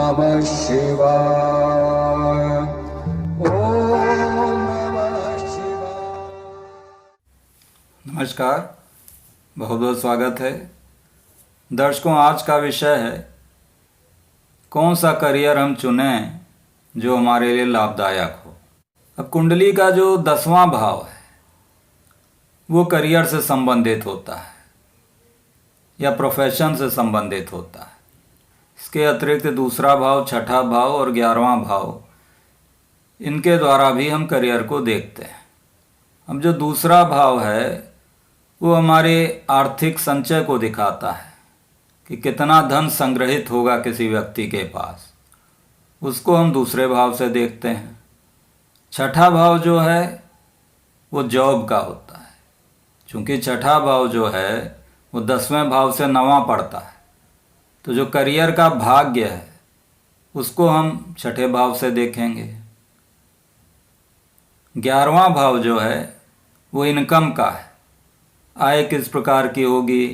नमः शिवाय। ओम नमः शिवाय। नमस्कार, बहुत बहुत स्वागत है दर्शकों। आज का विषय है कौन सा करियर हम चुनें जो हमारे लिए लाभदायक हो। अब कुंडली का जो 10वां भाव है वो करियर से संबंधित होता है या प्रोफेशन से संबंधित होता है। इसके अतिरिक्त दूसरा भाव, छठा भाव और 11वां भाव, इनके द्वारा भी हम करियर को देखते हैं। अब जो दूसरा भाव है वो हमारे आर्थिक संचय को दिखाता है कि कितना धन संग्रहित होगा किसी व्यक्ति के पास, उसको हम दूसरे भाव से देखते हैं। छठा भाव जो है वो जॉब का होता है, क्योंकि छठा भाव जो है वो 10वें भाव से 9वां पड़ता है, तो जो करियर का भाग्य है उसको हम छठे भाव से देखेंगे। 11वां भाव जो है वो इनकम का है, आय किस प्रकार की होगी,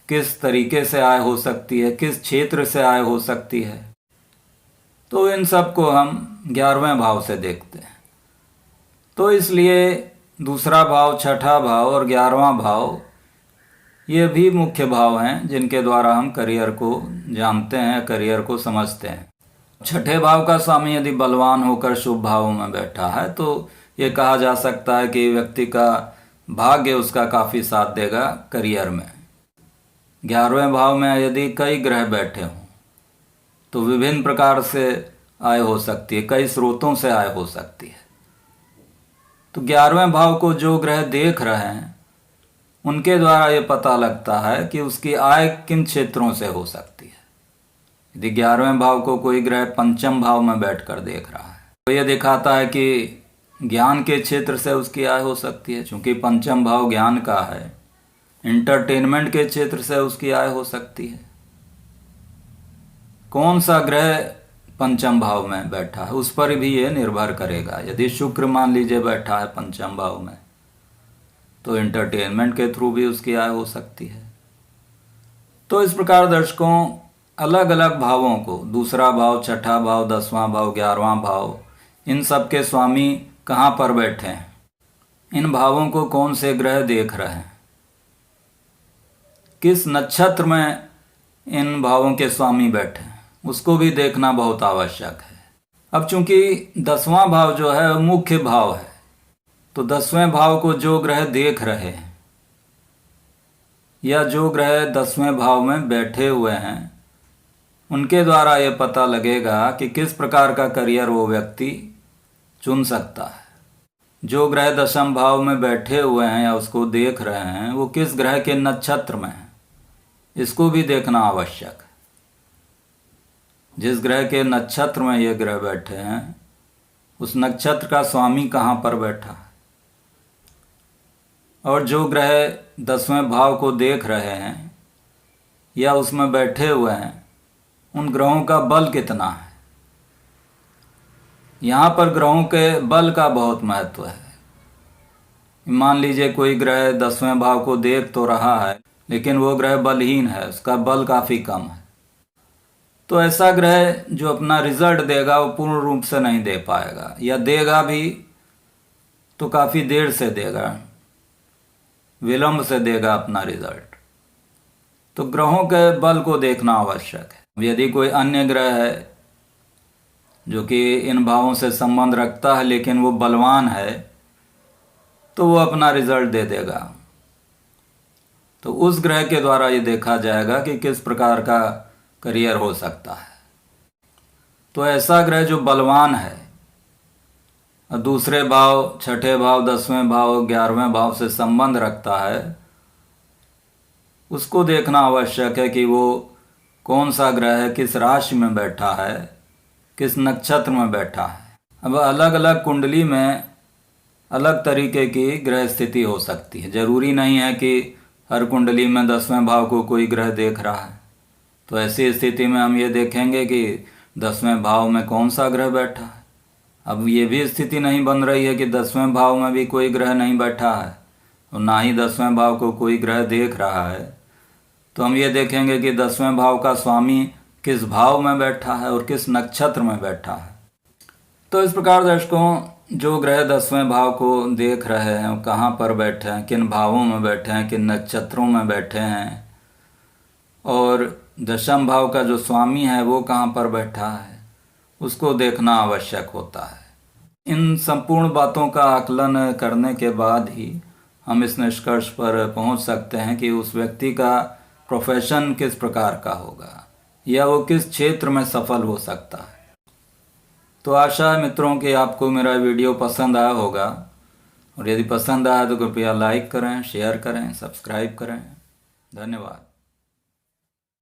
किस तरीके से आय हो सकती है, किस क्षेत्र से आय हो सकती है, तो इन सब को हम 11वें भाव से देखते हैं। तो इसलिए दूसरा भाव, छठा भाव और 11वां भाव ये भी मुख्य भाव हैं जिनके द्वारा हम करियर को जानते हैं, करियर को समझते हैं। छठे भाव का स्वामी यदि बलवान होकर शुभ भाव में बैठा है तो ये कहा जा सकता है कि व्यक्ति का भाग्य उसका काफ़ी साथ देगा करियर में। 11वें भाव में यदि कई ग्रह बैठे हों तो विभिन्न प्रकार से आय हो सकती है, कई स्रोतों से आय हो सकती है। तो 11वें भाव को जो ग्रह देख रहे हैं उनके द्वारा ये पता लगता है कि उसकी आय किन क्षेत्रों से हो सकती है। यदि 11वें भाव को कोई ग्रह पंचम भाव में बैठकर देख रहा है तो ये दिखाता है कि ज्ञान के क्षेत्र से उसकी आय हो सकती है, क्योंकि पंचम भाव ज्ञान का है। एंटरटेनमेंट के क्षेत्र से उसकी आय हो सकती है। कौन सा ग्रह पंचम भाव में बैठा है उस पर भी ये निर्भर करेगा। यदि शुक्र मान लीजिए बैठा है पंचम भाव में तो एंटरटेनमेंट के थ्रू भी उसकी आय हो सकती है। तो इस प्रकार दर्शकों अलग अलग भावों को, दूसरा भाव, छठा भाव, 10वां भाव, 11वां भाव, इन सब के स्वामी कहाँ पर बैठे हैं, इन भावों को कौन से ग्रह देख रहे हैं, किस नक्षत्र में इन भावों के स्वामी बैठे हैं, उसको भी देखना बहुत आवश्यक है। अब चूंकि 10वां भाव जो है वो मुख्य भाव है, तो 10वें भाव को जो ग्रह देख रहे हैं या जो ग्रह 10वें भाव में बैठे हुए हैं उनके द्वारा ये पता लगेगा कि किस प्रकार का करियर वो व्यक्ति चुन सकता है। जो ग्रह 10वें भाव में बैठे हुए हैं या उसको देख रहे हैं वो किस ग्रह के नक्षत्र में है, इसको भी देखना आवश्यक है। जिस ग्रह के नक्षत्र में ये ग्रह बैठे हैं उस नक्षत्र का स्वामी कहाँ पर बैठा है, और जो ग्रह 10वें भाव को देख रहे हैं या उसमें बैठे हुए हैं उन ग्रहों का बल कितना है। यहाँ पर ग्रहों के बल का बहुत महत्व है। मान लीजिए कोई ग्रह 10वें भाव को देख तो रहा है लेकिन वो ग्रह बलहीन है, उसका बल काफ़ी कम है, तो ऐसा ग्रह जो अपना रिजल्ट देगा वो पूर्ण रूप से नहीं दे पाएगा, या देगा भी तो काफ़ी देर से देगा, विलंब से देगा अपना रिजल्ट। तो ग्रहों के बल को देखना आवश्यक है। यदि कोई अन्य ग्रह है जो कि इन भावों से संबंध रखता है लेकिन वो बलवान है तो वो अपना रिजल्ट दे देगा। तो उस ग्रह के द्वारा ये देखा जाएगा कि किस प्रकार का करियर हो सकता है। तो ऐसा ग्रह जो बलवान है और दूसरे भाव, छठे भाव, 10वें भाव, 11वें भाव से संबंध रखता है, उसको देखना आवश्यक है कि वो कौन सा ग्रह है, किस राशि में बैठा है, किस नक्षत्र में बैठा है। अब अलग अलग कुंडली में अलग तरीके की ग्रह स्थिति हो सकती है। जरूरी नहीं है कि हर कुंडली में 10वें भाव को कोई ग्रह देख रहा है। तो ऐसी स्थिति में हम ये देखेंगे कि 10वें भाव में कौन सा ग्रह बैठा है। अब ये भी स्थिति नहीं बन रही है कि 10वें भाव में भी कोई ग्रह नहीं बैठा है और ना ही 10वें भाव को कोई ग्रह देख रहा है। तो हम ये देखेंगे कि 10वें भाव का स्वामी किस भाव में बैठा है और किस नक्षत्र में बैठा है। तो इस प्रकार दर्शकों, जो ग्रह 10वें भाव को देख रहे हैं वो कहाँ पर बैठे हैं, किन भावों में बैठे हैं, किन नक्षत्रों में बैठे हैं, और दशम भाव का जो स्वामी है वो कहाँ पर बैठा है, उसको देखना आवश्यक होता है। इन संपूर्ण बातों का आकलन करने के बाद ही हम इस निष्कर्ष पर पहुंच सकते हैं कि उस व्यक्ति का प्रोफेशन किस प्रकार का होगा या वो किस क्षेत्र में सफल हो सकता है। तो आशा है मित्रों कि आपको मेरा वीडियो पसंद आया होगा, और यदि पसंद आया तो कृपया लाइक करें, शेयर करें, सब्सक्राइब करें। धन्यवाद।